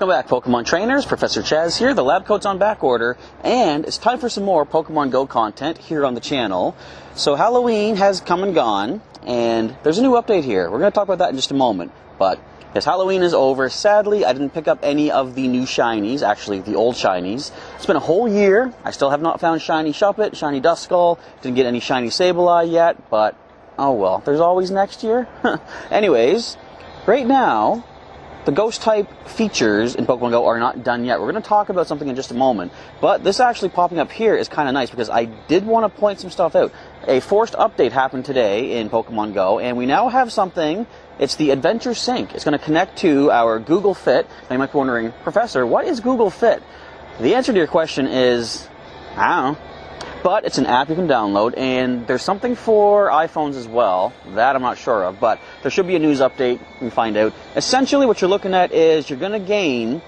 Welcome back, Pokemon Trainers. Professor Chaz here. The lab coat's on back order, and it's time for some more Pokemon GO content here on the channel. So Halloween has come and gone, and there's a new update here. We're going to talk about that in just a moment. But yes, Halloween is over. Sadly, I didn't pick up any of the new shinies, actually the old shinies. It's been a whole year. I still have not found shiny Shuppet, shiny Duskull. Didn't get any shiny Sableye yet, but oh well. There's always next year. Anyways, right now, the Ghost-type features in Pokemon GO are not done yet. We're going to talk about something in just a moment. But this actually popping up here is kind of nice because I did want to point some stuff out. A forced update happened today in Pokemon GO, and we now have something. It's the Adventure Sync. It's going to connect to our Google Fit. Now you might be wondering, Professor, what is Google Fit? The answer to your question is, I don't know. But it's an app you can download, and there's something for iPhones as well. That I'm not sure of, but there should be a news update. You can find out. Essentially, what you're looking at is you're going to gain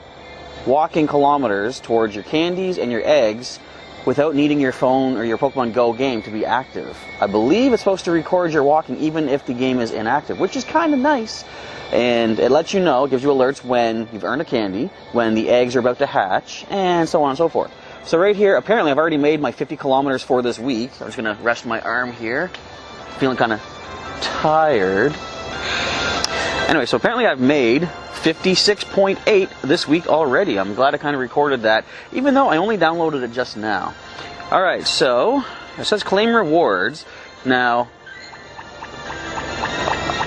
walking kilometers towards your candies and your eggs without needing your phone or your Pokemon GO game to be active. I believe it's supposed to record your walking even if the game is inactive, which is kind of nice. And it lets you know, it gives you alerts when you've earned a candy, when the eggs are about to hatch, and so on and so forth. So right here, apparently I've already made my 50 kilometers for this week. I'm just going to rest my arm here. Feeling kind of tired. Anyway, so apparently I've made 56.8 this week already. I'm glad I kind of recorded that, even though I only downloaded it just now. Alright, so it says claim rewards. Now,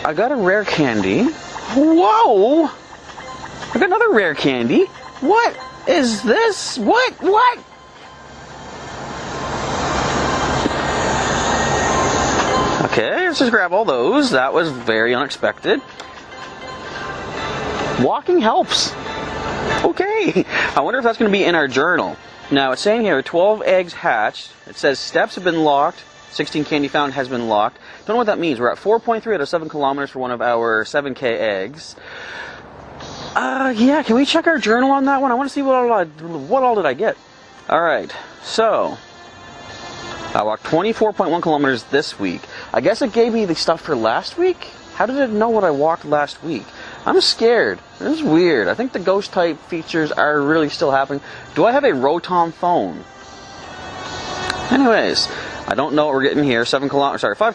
I got a rare candy. Whoa! I got another rare candy. What is this? What? Okay, let's just grab all those. That was very unexpected. Walking helps. Okay. I wonder if that's going to be in our journal. Now, it's saying here, 12 eggs hatched. It says steps have been locked. 16 candy found has been locked. Don't know what that means. We're at 4.3 out of 7 kilometers for one of our 7K eggs. Yeah, can we check our journal on that one? I want to see what all did I get. Alright, so I walked 24.1 kilometers this week. I guess it gave me the stuff for last week? How did it know what I walked last week? I'm scared. This is weird. I think the Ghost-type features are really still happening. Do I have a Rotom phone? Anyways, I don't know what we're getting here. 5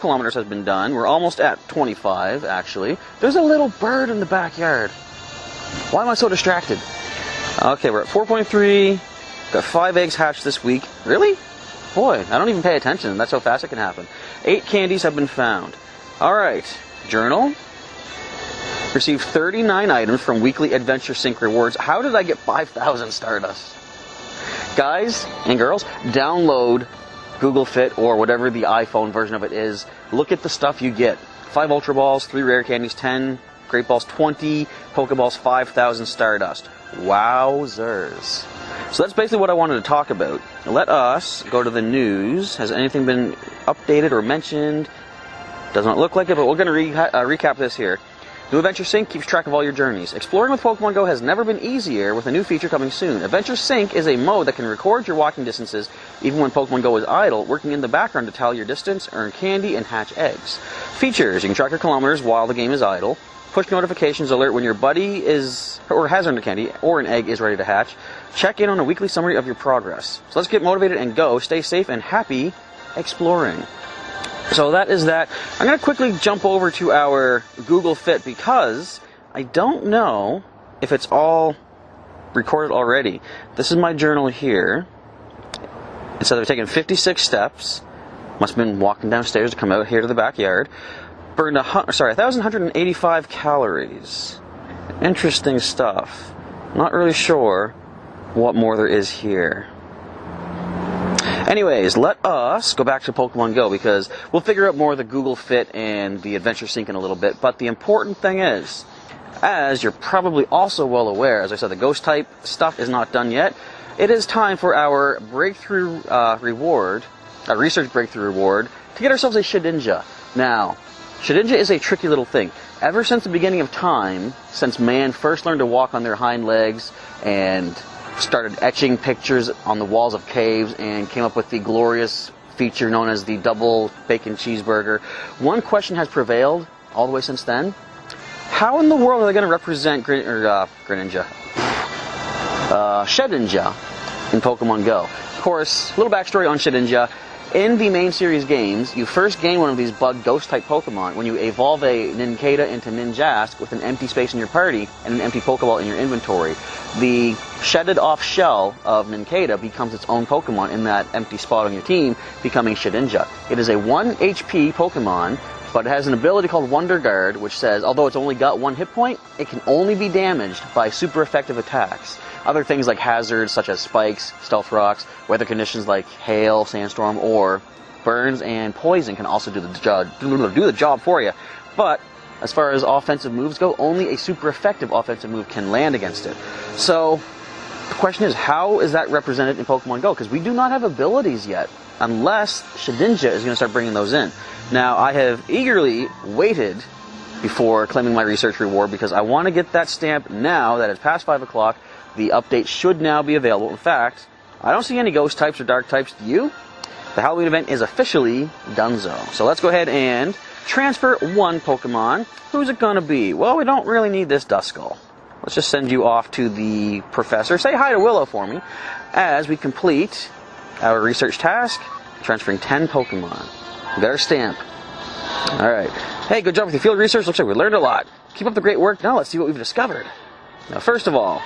kilometers has been done. We're almost at 25, actually. There's a little bird in the backyard. Why am I so distracted? Okay, we're at 4.3. Got 5 eggs hatched this week. Really? Boy, I don't even pay attention. That's how fast it can happen. 8 candies have been found. Alright, journal. Received 39 items from weekly Adventure Sync rewards. How did I get 5,000 Stardust? Guys and girls, download Google Fit or whatever the iPhone version of it is. Look at the stuff you get. 5 Ultra Balls, 3 Rare Candies, 10 Great Balls, 20 Pokeballs, 5,000 Stardust. Wowzers. So that's basically what I wanted to talk about. Let us go to the news. Has anything been updated or mentioned? Does not look like it, but we're going to recap this here. New Adventure Sync keeps track of all your journeys. Exploring with Pokemon GO has never been easier with a new feature coming soon. Adventure Sync is a mode that can record your walking distances even when Pokemon GO is idle, working in the background to tally your distance, earn candy, and hatch eggs. Features: you can track your kilometers while the game is idle. Push notifications alert when your buddy is or has earned a candy or an egg is ready to hatch. Check in on a weekly summary of your progress. So let's get motivated and go. Stay safe and happy exploring. So that is that. I'm going to quickly jump over to our Google Fit because I don't know if it's all recorded already. This is my journal here. It says I've taken 56 steps. Must have been walking downstairs to come out here to the backyard. Burned 1,185 calories. Interesting stuff. Not really sure what more there is here. Anyways, let us go back to Pokemon GO because we'll figure out more of the Google Fit and the Adventure Sync in a little bit. But the important thing is, as you're probably also well aware, as I said, the Ghost-type stuff is not done yet. It is time for our breakthrough reward, a research breakthrough reward, to get ourselves a Shedinja. Now, Shedinja is a tricky little thing. Ever since the beginning of time, since man first learned to walk on their hind legs and started etching pictures on the walls of caves and came up with the glorious feature known as the double bacon cheeseburger, one question has prevailed all the way since then. How in the world are they going to represent Greninja? Shedinja in Pokemon GO. Of course, a little backstory on Shedinja. In the main series games, you first gain one of these bug ghost type Pokemon when you evolve a Nincada into Ninjask with an empty space in your party and an empty Pokeball in your inventory. The shedded off shell of Nincada becomes its own Pokemon in that empty spot on your team, becoming Shedinja. It is a 1 HP Pokemon, but it has an ability called Wonder Guard, which says, although it's only got 1 hit point, it can only be damaged by super effective attacks. Other things like hazards such as spikes, stealth rocks, weather conditions like hail, sandstorm, or burns and poison can also do the job for you. But as far as offensive moves go, only a super effective offensive move can land against it. So the question is, how is that represented in Pokemon GO? Because we do not have abilities yet, unless Shedinja is going to start bringing those in. Now, I have eagerly waited before claiming my research reward because I want to get that stamp now that it's past 5 o'clock. The update should now be available. In fact, I don't see any ghost types or dark types. Do you? The Halloween event is officially donezo. So let's go ahead and transfer 1 Pokemon. Who's it going to be? Well, we don't really need this Duskull. Let's just send you off to the professor. Say hi to Willow for me as we complete our research task, transferring 10 Pokemon. We got our stamp. Alright. Hey, good job with your field research. Looks like we learned a lot. Keep up the great work. Now let's see what we've discovered. Now, first of all,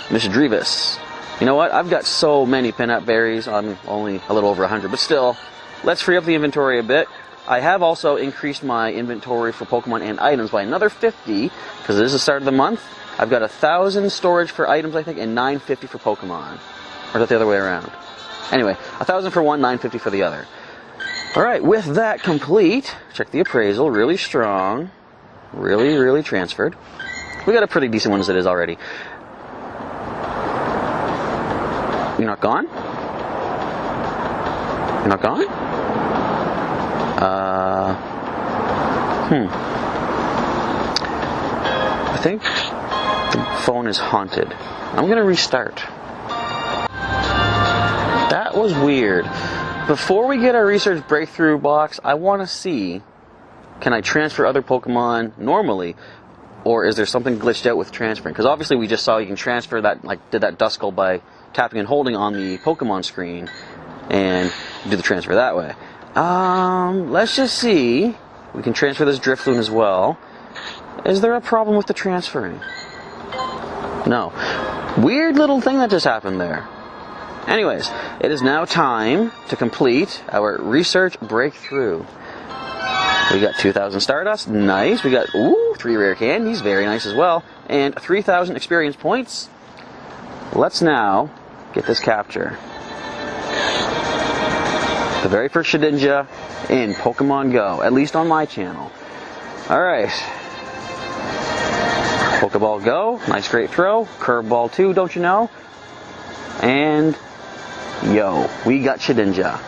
Mr. Drevis. You know what? I've got so many pinup berries. I'm only a little over 100, but still, let's free up the inventory a bit. I have also increased my inventory for Pokemon and items by another 50, because it is the start of the month. I've got 1,000 storage for items, I think, and 950 for Pokemon. Or is that the other way around? Anyway, 1,000 for one, 950 for the other. Alright, with that complete, check the appraisal, really strong. Really transferred. We got a pretty decent one as it is already. You're not gone? You're not gone? I think the phone is haunted. I'm gonna restart. That was weird. Before we get our research breakthrough box, I want to see, can I transfer other Pokemon normally? Or is there something glitched out with transferring? Because obviously we just saw you can transfer that, did that Duskull by tapping and holding on the Pokemon screen and do the transfer that way. Let's just see. We can transfer this Drifloon as well. Is there a problem with the transferring? No. Weird little thing that just happened there. Anyways, it is now time to complete our research breakthrough. We got 2,000 Stardust, nice. We got, 3 rare candies, very nice as well. And 3,000 experience points. Let's now get this capture. The very first Shedinja in Pokemon GO, at least on my channel. Alright. Pokeball Go, nice great throw. Curveball 2, don't you know? And, yo, we got Shedinja.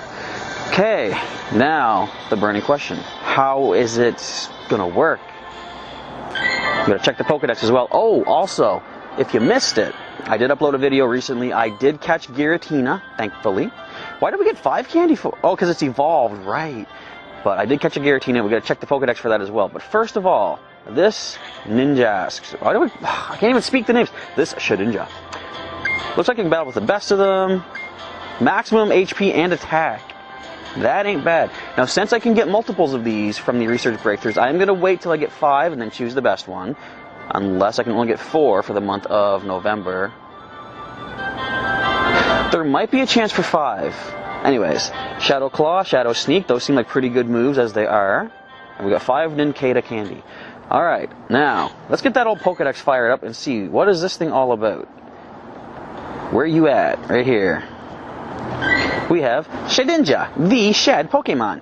Okay, now the burning question. How is it gonna work? You gotta check the Pokedex as well. Oh, also, if you missed it, I did upload a video recently. I did catch Giratina, thankfully. Why did we get 5 candy for? Oh, because it's evolved, right. But I did catch a Giratina. We gotta check the Pokedex for that as well. But first of all, this Ninjask. I can't even speak the names. This Shedinja. Looks like you can battle with the best of them. Maximum HP and attack. That ain't bad. Now, since I can get multiples of these from the research breakthroughs, I'm going to wait till I get 5 and then choose the best one. Unless I can only get 4 for the month of November. There might be a chance for 5. Anyways, Shadow Claw, Shadow Sneak, those seem like pretty good moves as they are. And we got 5 Nincada candy. Alright, now, let's get that old Pokedex fired up and see, what is this thing all about? Where you at? Right here. We have Shedinja, the Shed Pokemon.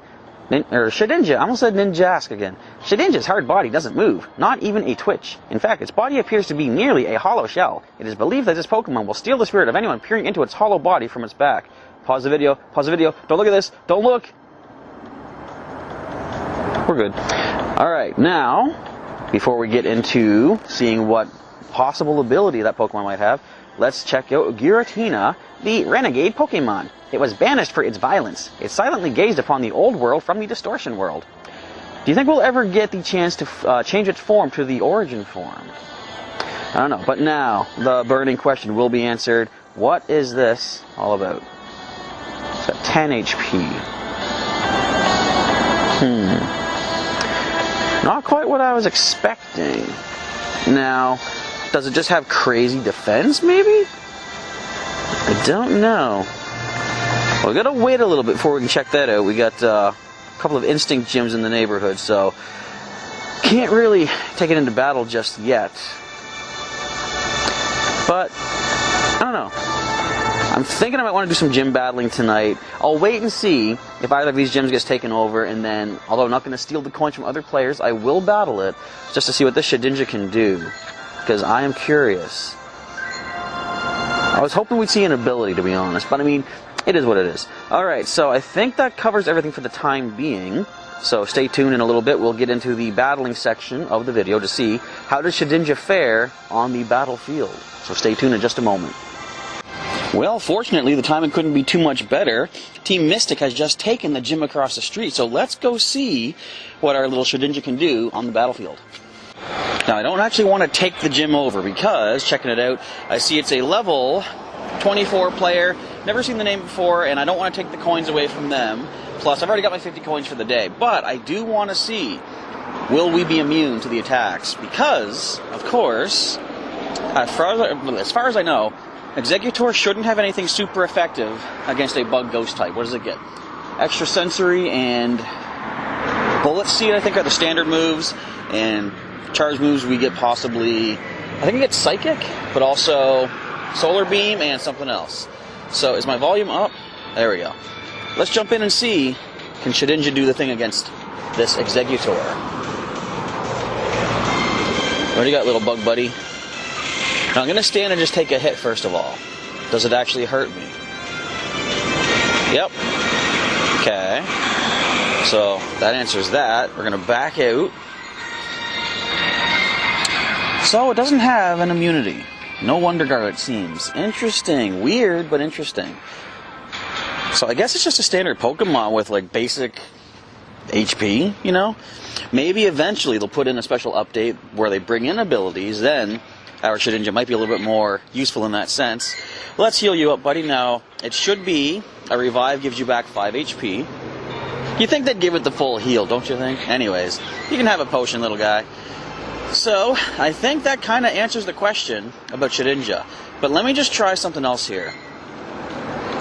Shedinja, I almost said Ninjask again. Shedinja's hard body doesn't move, not even a twitch. In fact, its body appears to be nearly a hollow shell. It is believed that this Pokemon will steal the spirit of anyone peering into its hollow body from its back. Pause the video, don't look at this, don't look! We're good. Alright, now, before we get into seeing what possible ability that Pokemon might have, let's check out Giratina, the renegade Pokemon. It was banished for its violence. It silently gazed upon the old world from the distortion world. Do you think we'll ever get the chance to change its form to the origin form? I don't know. But now, the burning question will be answered. What is this all about? It's got 10 HP. Not quite what I was expecting. Now, does it just have crazy defense, maybe? I don't know. Well, we gotta wait a little bit before we can check that out. We got a couple of instinct gyms in the neighborhood, so can't really take it into battle just yet. But, I don't know. I'm thinking I might want to do some gym battling tonight. I'll wait and see if either of these gyms gets taken over, and then, although I'm not going to steal the coins from other players, I will battle it just to see what this Shedinja can do, because I am curious. I was hoping we'd see an ability, to be honest, but I mean, it is what it is. Alright, so I think that covers everything for the time being, so stay tuned in a little bit. We'll get into the battling section of the video to see how does Shedinja fare on the battlefield. So stay tuned in just a moment. Well, fortunately, the timing couldn't be too much better. Team Mystic has just taken the gym across the street, so let's go see what our little Shedinja can do on the battlefield. Now, I don't actually want to take the gym over because, checking it out, I see it's a level 24 player, never seen the name before, and I don't want to take the coins away from them. Plus, I've already got my 50 coins for the day, but I do want to see, will we be immune to the attacks? Because, of course, as far as I know, Exeggutor shouldn't have anything super effective against a bug ghost type. What does it get? Extra sensory and bullet seed, I think, are the standard moves, and charge moves we get possibly, I think we get psychic, but also solar beam and something else. So is my volume up? There we go. Let's jump in and see, can Shedinja do the thing against this Exeggutor? What do you got, little bug buddy? Now I'm going to stand and just take a hit first of all. Does it actually hurt me? Yep. Okay. So that answers that. We're going to back out. So it doesn't have an immunity. No Wonder Guard, it seems. Interesting. Weird, but interesting. So I guess it's just a standard Pokemon with like basic HP, you know? Maybe eventually they'll put in a special update where they bring in abilities, then our Shedinja might be a little bit more useful in that sense. Let's heal you up, buddy. Now, it should be a revive gives you back 5 HP. You think they'd give it the full heal, don't you think? Anyways, you can have a potion, little guy. So, I think that kind of answers the question about Shedinja. But let me just try something else here.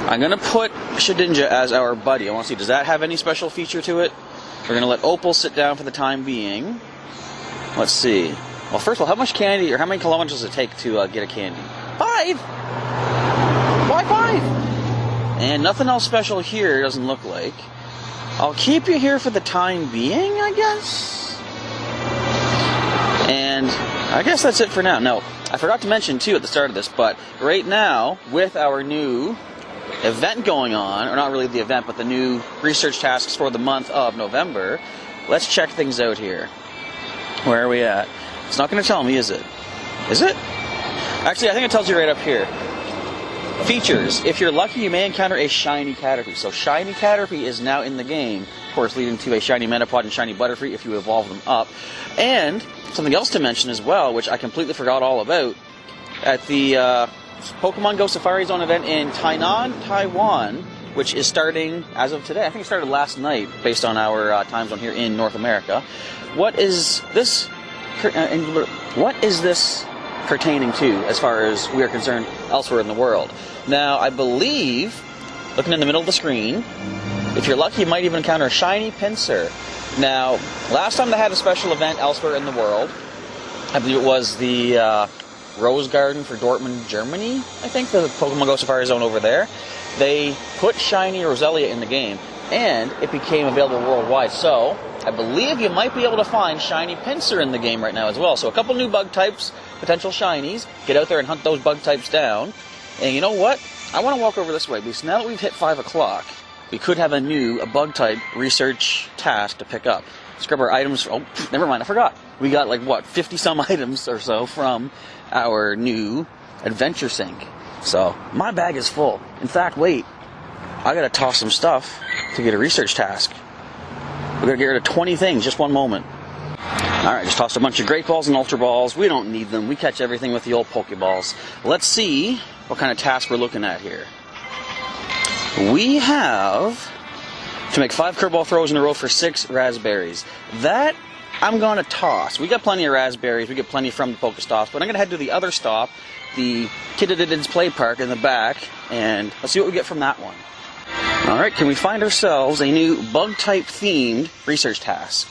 I'm going to put Shedinja as our buddy. I want to see, does that have any special feature to it? We're going to let Opal sit down for the time being. Let's see. Well, first of all, how much candy, or how many kilometers does it take to get a candy? 5? Why 5? And nothing else special here, doesn't look like. I'll keep you here for the time being, I guess? And I guess that's it for now. No, I forgot to mention, too, at the start of this, but right now, with our new event going on, or not really the event, but the new research tasks for the month of November, let's check things out here. Where are we at? It's not going to tell me, is it? Is it? Actually, I think it tells you right up here. Features. If you're lucky, you may encounter a shiny Caterpie. So shiny Caterpie is now in the game. Of course, leading to a shiny Metapod and shiny Butterfree if you evolve them up. And something else to mention as well, which I completely forgot all about. At the Pokemon GO Safari Zone event in Tainan, Taiwan, which is starting as of today. I think it started last night based on our time zone here in North America. What is this pertaining to, as far as we are concerned, elsewhere in the world? Now, I believe, looking in the middle of the screen, if you're lucky, you might even encounter a shiny Pinsir. Now, last time they had a special event elsewhere in the world, I believe it was the Rose Garden for Dortmund, Germany, I think, the Pokemon GO Safari Zone over there. They put shiny Roselia in the game, and it became available worldwide. So, I believe you might be able to find shiny Pinsir in the game right now as well. So a couple new bug types, potential shinies. Get out there and hunt those bug types down. And you know what? I want to walk over this way, because now that we've hit 5 o'clock, we could have a bug type research task to pick up. Let's grab our items. Oh, never mind, I forgot. We got like, what, 50-some items or so from our new adventure sync. So, my bag is full. In fact, wait. I gotta toss some stuff to get a research task. We're going to get rid of 20 things, just one moment. Alright, just tossed a bunch of Great Balls and Ultra Balls. We don't need them. We catch everything with the old Pokeballs. Let's see what kind of task we're looking at here. We have to make 5 curveball throws in a row for 6 raspberries. That I'm going to toss. We got plenty of raspberries. We get plenty from the Pokestops, but I'm going to head to the other stop, the Kidididid's Play Park in the back, and let's see what we get from that one. Alright, can we find ourselves a new bug-type themed research task?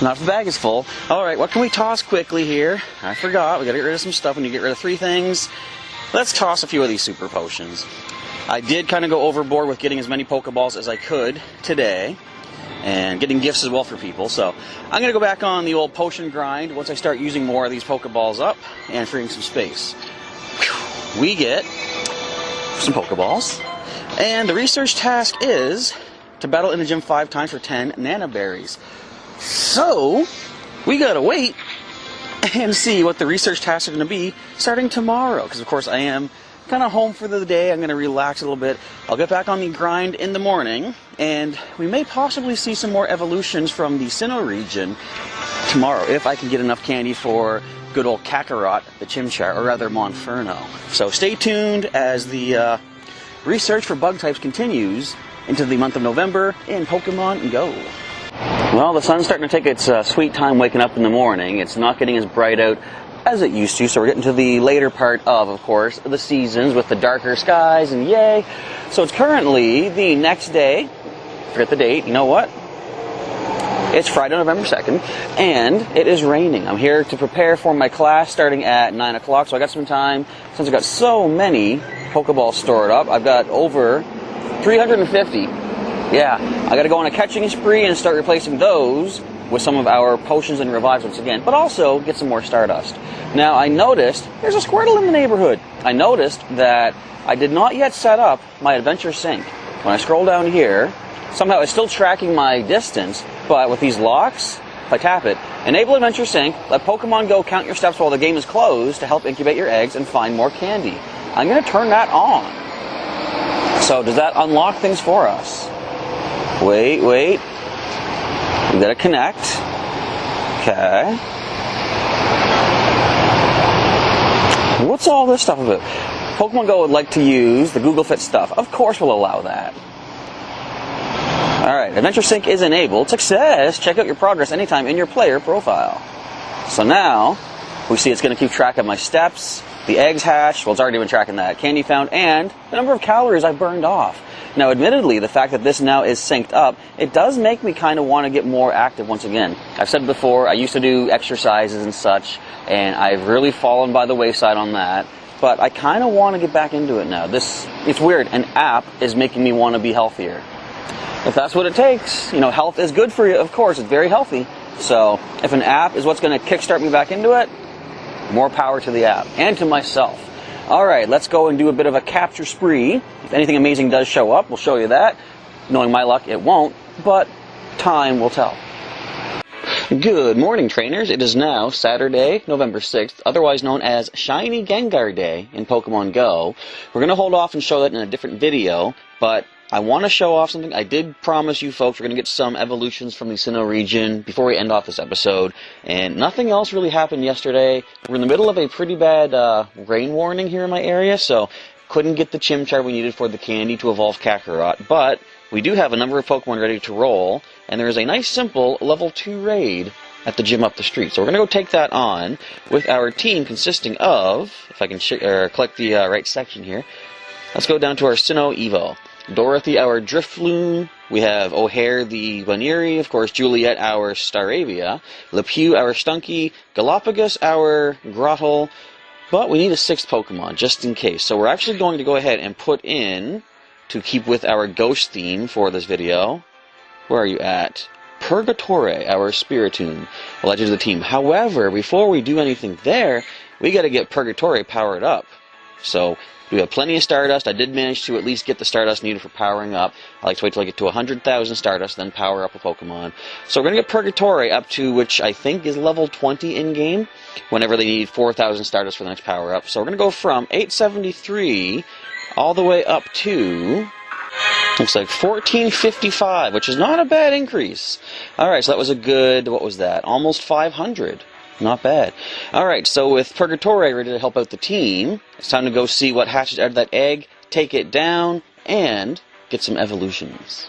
Not if the bag is full. Alright, what can we toss quickly here? I forgot, we gotta get rid of some stuff. When you get rid of 3 things, let's toss a few of these super potions. I did kind of go overboard with getting as many Pokeballs as I could today, and getting gifts as well for people, so I'm gonna go back on the old potion grind once I start using more of these Pokeballs up and freeing some space. Whew. We get some Pokeballs, and the research task is to battle in the gym 5 times for 10 Nana Berries. So, we gotta wait and see what the research tasks are gonna be starting tomorrow, because of course I am kind of home for the day. I'm gonna relax a little bit. I'll get back on the grind in the morning, and we may possibly see some more evolutions from the Sinnoh region tomorrow, if I can get enough candy for good old Kakarot, the Chimchar, or rather Monferno. So stay tuned as the research for bug types continues into the month of November in Pokemon GO. Well, the sun's starting to take its sweet time waking up in the morning. It's not getting as bright out as it used to, so we're getting to the later part of course, the seasons with the darker skies, and yay! So it's currently the next day, forget the date, you know what? It's Friday, November 2nd, and it is raining. I'm here to prepare for my class starting at 9 o'clock, so I got some time. Since I've got so many Pokeballs stored up, I've got over 350. Yeah, I gotta go on a catching spree and start replacing those with some of our potions and revives once again, but also get some more Stardust. Now, I noticed there's a Squirtle in the neighborhood. I noticed that I did not yet set up my Adventure Sync. When I scroll down here, somehow it's still tracking my distance, but with these locks, if I tap it, enable Adventure Sync, let Pokemon Go count your steps while the game is closed to help incubate your eggs and find more candy. I'm gonna turn that on. So, does that unlock things for us? Wait. We gotta connect. Okay. What's all this stuff about? Pokemon Go would like to use the Google Fit stuff. Of course we'll allow that. Alright, Adventure Sync is enabled. Success! Check out your progress anytime in your player profile. So now, we see it's gonna keep track of my steps, the eggs hatched, well it's already been tracking that, candy found, and the number of calories I've burned off. Now, admittedly, the fact that this now is synced up, it does make me kind of want to get more active once again. I've said before, I used to do exercises and such, and I've really fallen by the wayside on that, but I kind of want to get back into it now. It's weird, an app is making me want to be healthier. If that's what it takes, you know, health is good for you, of course, it's very healthy. So, if an app is what's going to kickstart me back into it, more power to the app, and to myself. Alright, let's go and do a bit of a capture spree. If anything amazing does show up, we'll show you that. Knowing my luck, it won't, but time will tell. Good morning, trainers. It is now Saturday, November 6th, otherwise known as Shiny Gengar Day in Pokemon GO. We're going to hold off and show that in a different video, but I want to show off something. I did promise you folks we're going to get some evolutions from the Sinnoh region before we end off this episode, and nothing else really happened yesterday. We're in the middle of a pretty bad rain warning here in my area, so couldn't get the Chimchar we needed for the candy to evolve Kakarot, but we do have a number of Pokemon ready to roll, and there is a nice simple level 2 raid at the gym up the street. So we're going to go take that on with our team consisting of, if I can click the right section here, let's go down to our Sinnoh Evo. Dorothy, our Drifloon. We have O'Hare, the Guarnieri. Of course, Juliet, our Staravia. Lepew, our Stunky. Galapagos, our Grottle. But we need a 6th Pokemon, just in case. So we're actually going to go ahead and put in, to keep with our ghost theme for this video, where are you at? Purgatore, our Spiritomb. We'll add you to the team. However, before we do anything there, we got to get Purgatore powered up. So, we have plenty of Stardust. I did manage to at least get the Stardust needed for powering up. I like to wait till I get to 100,000 Stardust, then power up a Pokemon. So we're going to get Purgatore up to, which I think is level 20 in-game, whenever they need 4,000 Stardust for the next power-up. So we're going to go from 873 all the way up to Looks like 1455, which is not a bad increase. Alright, so that was a good, what was that? Almost 500. Not bad. Alright, so with Purgatory ready to help out the team, it's time to go see what hatches out of that egg, take it down, and get some evolutions.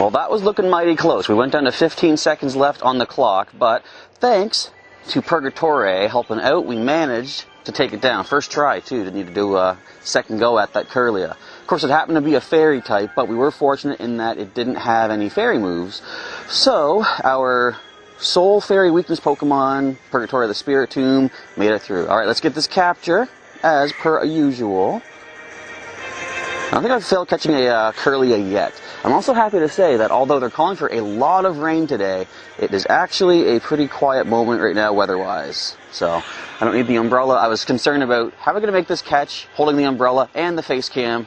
Well, that was looking mighty close. We went down to 15 seconds left on the clock, but thanks to Purgatory helping out, we managed to take it down. First try, too. Didn't need to do a second go at that Curlia. Of course, it happened to be a fairy type, but we were fortunate in that it didn't have any fairy moves. So, our sole fairy weakness Pokemon, Purgatory the Spirit Tomb, made it through. Alright, let's get this capture, as per usual. I don't think I've failed catching a Curlia yet. I'm also happy to say that although they're calling for a lot of rain today, it is actually a pretty quiet moment right now weather-wise. So, I don't need the umbrella. I was concerned about how am I going to make this catch, holding the umbrella and the face camera.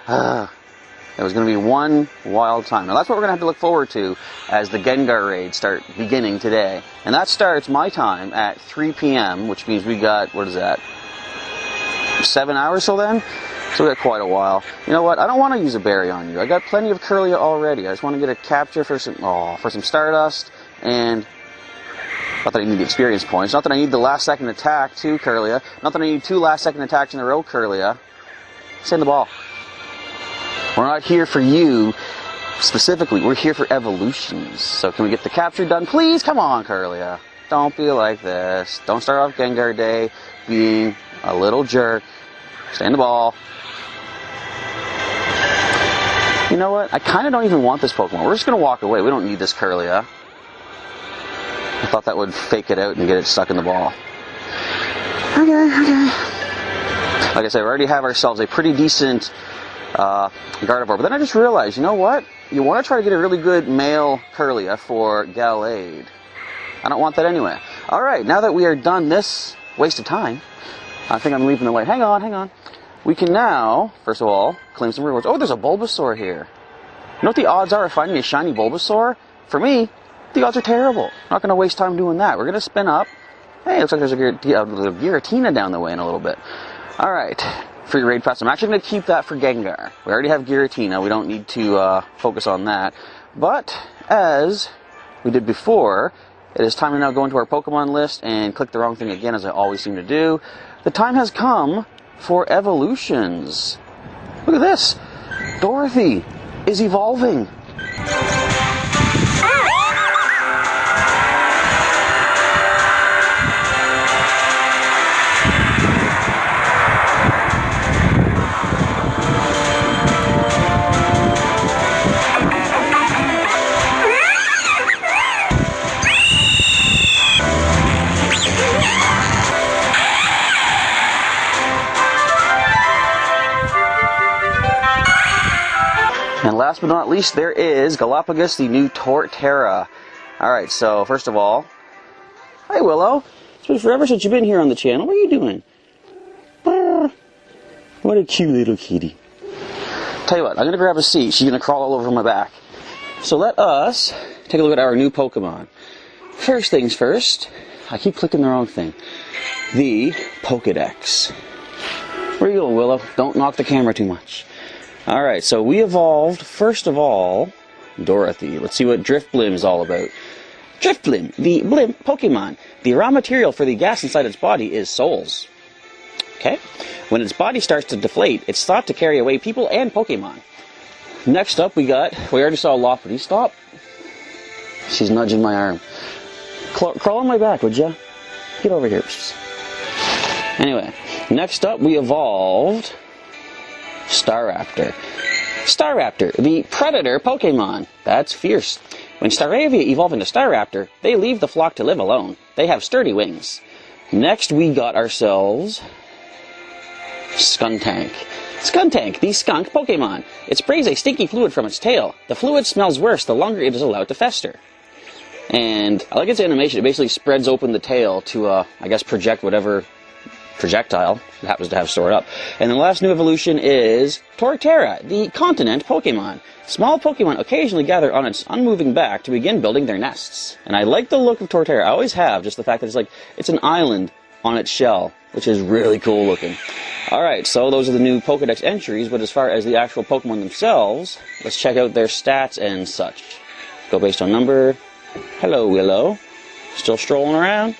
It was going to be one wild time. Now that's what we're going to have to look forward to as the Gengar raids start beginning today. And that starts my time at 3 p.m., which means we got, what is that, 7 hours till then? So we got quite a while. You know what? I don't want to use a berry on you. I got plenty of Curlia already. I just want to get a capture for some Stardust, and not that I need the experience points. Not that I need the last second attack to Curlia. Not that I need 2 last second attacks in a row Curlia. Send the ball. We're not here for you specifically. We're here for evolutions. So can we get the capture done? Please, come on, Curlia. Don't be like this. Don't start off Gengar Day being a little jerk. Stay in the ball. You know what? I kind of don't even want this Pokemon. We're just going to walk away. We don't need this Curlia. I thought that would fake it out and get it stuck in the ball. Okay. Like I said, we already have ourselves a pretty decent Gardevoir. But then I just realized, you know what? You want to try to get a really good male Curlia for Gallade. I don't want that anyway. Alright, now that we are done this waste of time, I think I'm leaving the way. Hang on. We can now, first of all, claim some rewards. Oh, there's a Bulbasaur here. You know what the odds are of finding a shiny Bulbasaur? For me, the odds are terrible. I'm not going to waste time doing that. We're going to spin up. Hey, looks like there's a Giratina down the way in a little bit. Alright, free raid pass. I'm actually going to keep that for Gengar. We already have Giratina. We don't need to focus on that. But, as we did before, it is time to now go into our Pokemon list and click the wrong thing again, as I always seem to do. The time has come for evolutions. Look at this. Dorothy is evolving. And last but not least, there is Galapagos, the new Torterra. Alright, so first of all, hi Willow. It's been forever since you've been here on the channel. What are you doing? What a cute little kitty. Tell you what, I'm going to grab a seat. She's going to crawl all over my back. So let us take a look at our new Pokemon. First things first, I keep clicking the wrong thing. the Pokedex. Where you going, Willow? Don't knock the camera too much. Alright, so we evolved, first of all, Dorothy. Let's see what Drifblim is all about. Drifblim, the blimp Pokemon. The raw material for the gas inside its body is souls. Okay? When its body starts to deflate, it's thought to carry away people and Pokemon. Next up, we already saw Lopunny. Stop. She's nudging my arm. Crawl on my back, would ya? Get over here. Anyway, next up, we evolved Staraptor. Staraptor, the predator Pokemon. That's fierce. When Staravia evolve into Staraptor, they leave the flock to live alone. They have sturdy wings. Next, we got ourselves Skuntank. Skuntank, the skunk Pokemon. It sprays a stinky fluid from its tail. The fluid smells worse the longer it is allowed to fester. And I like its animation. It basically spreads open the tail to, I guess, project whatever projectile it happens to have stored up. And the last new evolution is Torterra, the continent Pokemon. Small Pokemon occasionally gather on its unmoving back to begin building their nests. And I like the look of Torterra. I always have, just the fact that it's an island on its shell, which is really cool looking. Alright, so those are the new Pokedex entries, but as far as the actual Pokemon themselves, let's check out their stats and such. Go based on number. Hello, Willow. Still strolling around?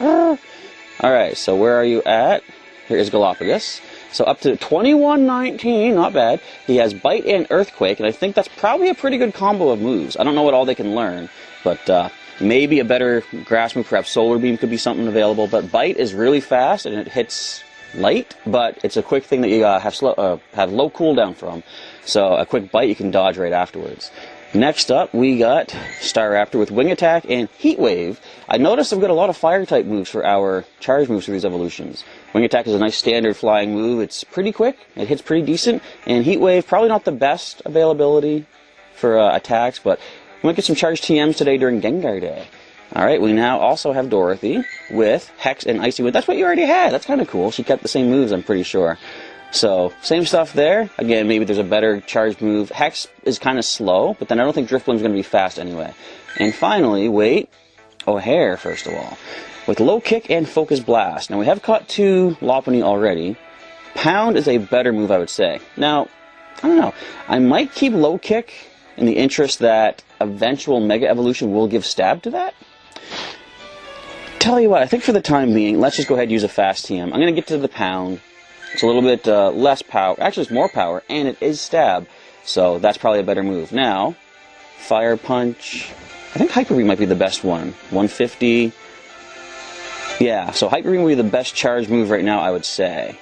Alright, so where are you at? Here is Galapagos. So up to 2119, not bad. He has Bite and Earthquake, and I think that's probably a pretty good combo of moves. I don't know what all they can learn, but maybe a better grass move, perhaps Solar Beam could be something available. But Bite is really fast, and it hits light, but it's a quick thing that you have low cooldown from. So a quick Bite you can dodge right afterwards. Next up, we got Staraptor with Wing Attack and Heat Wave. I noticed I've got a lot of Fire-type moves for our charge moves for these evolutions. Wing Attack is a nice standard flying move. It's pretty quick, it hits pretty decent, and Heat Wave, probably not the best availability for attacks, but we might get some charge TMs today during Gengar Day. Alright, we now also have Dorothy with Hex and Icy Wind. That's what you already had. That's kind of cool. She kept the same moves, I'm pretty sure. So, same stuff there. Again, maybe there's a better charge move. Hex is kind of slow, but then I don't think Drifblim's going to be fast anyway. And finally, O'Hare, first of all, with Low Kick and Focus Blast. Now, we have caught 2 Lopunny already. Pound is a better move, I would say. Now, I don't know. I might keep Low Kick in the interest that eventual Mega Evolution will give Stab to that. Tell you what, I think for the time being, let's just go ahead and use a fast TM. I'm going to get to the Pound. It's a little bit less power. Actually, it's more power, and it is Stab. So that's probably a better move. Now, Fire Punch. I think Hyper Beam might be the best one. 150. Yeah, so Hyper Beam would be the best charge move right now, I would say.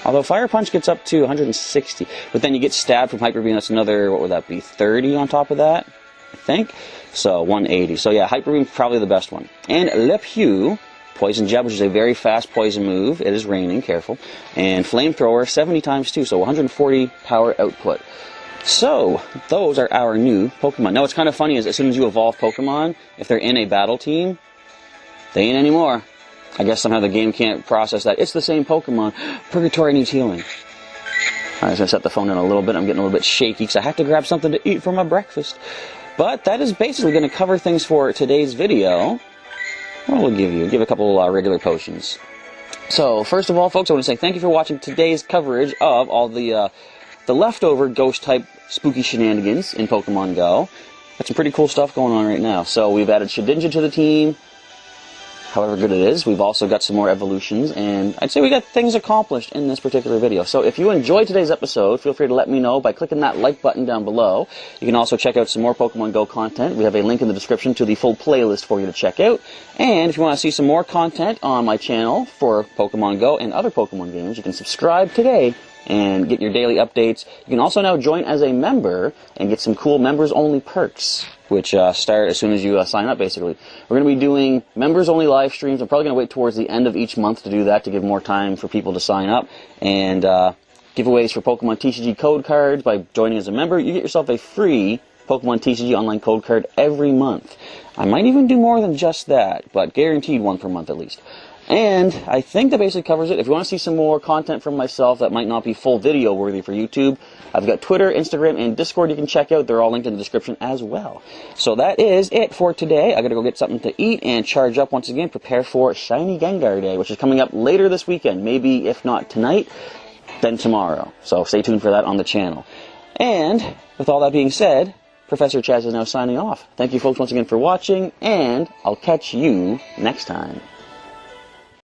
Although Fire Punch gets up to 160. But then you get Stab from Hyper Beam. That's another, what would that be, 30 on top of that? I think. So 180. So yeah, Hyper Beam probably the best one. And Le Pew. Poison Jab, which is a very fast poison move. It is raining, careful. And Flamethrower, 70 times 2, so 140 power output. So, those are our new Pokemon. Now, what's kind of funny is as soon as you evolve Pokemon, if they're in a battle team, they ain't anymore. I guess somehow the game can't process that. It's the same Pokemon. Purgatory needs healing. Alright, I'm going to set the phone down a little bit. I'm getting a little bit shaky because I have to grab something to eat for my breakfast. But that is basically going to cover things for today's video. What will give a couple regular potions. So, first of all, folks, I want to say thank you for watching today's coverage of all the leftover ghost-type spooky shenanigans in Pokemon GO. Got some pretty cool stuff going on right now. So, we've added Shedinja to the team, however good it is. We've also got some more evolutions, and I'd say we got things accomplished in this particular video. So if you enjoyed today's episode, feel free to let me know by clicking that like button down below. You can also check out some more Pokemon GO content. We have a link in the description to the full playlist for you to check out. And if you want to see some more content on my channel for Pokemon GO and other Pokemon games, you can subscribe today and get your daily updates. You can also now join as a member and get some cool members-only perks, which start as soon as you sign up, basically. We're going to be doing members-only live streams. I'm probably going to wait towards the end of each month to do that to give more time for people to sign up. And giveaways for Pokemon TCG code cards by joining as a member. You get yourself a free Pokemon TCG online code card every month. I might even do more than just that, but guaranteed one per month at least. And I think that basically covers it. If you want to see some more content from myself that might not be full video worthy for YouTube, I've got Twitter, Instagram, and Discord you can check out. They're all linked in the description as well. So that is it for today. I gotta go get something to eat and charge up once again, prepare for Shiny Gengar Day, which is coming up later this weekend. Maybe if not tonight, then tomorrow. So stay tuned for that on the channel. And with all that being said, Professor Chaz is now signing off. Thank you folks once again for watching, and I'll catch you next time.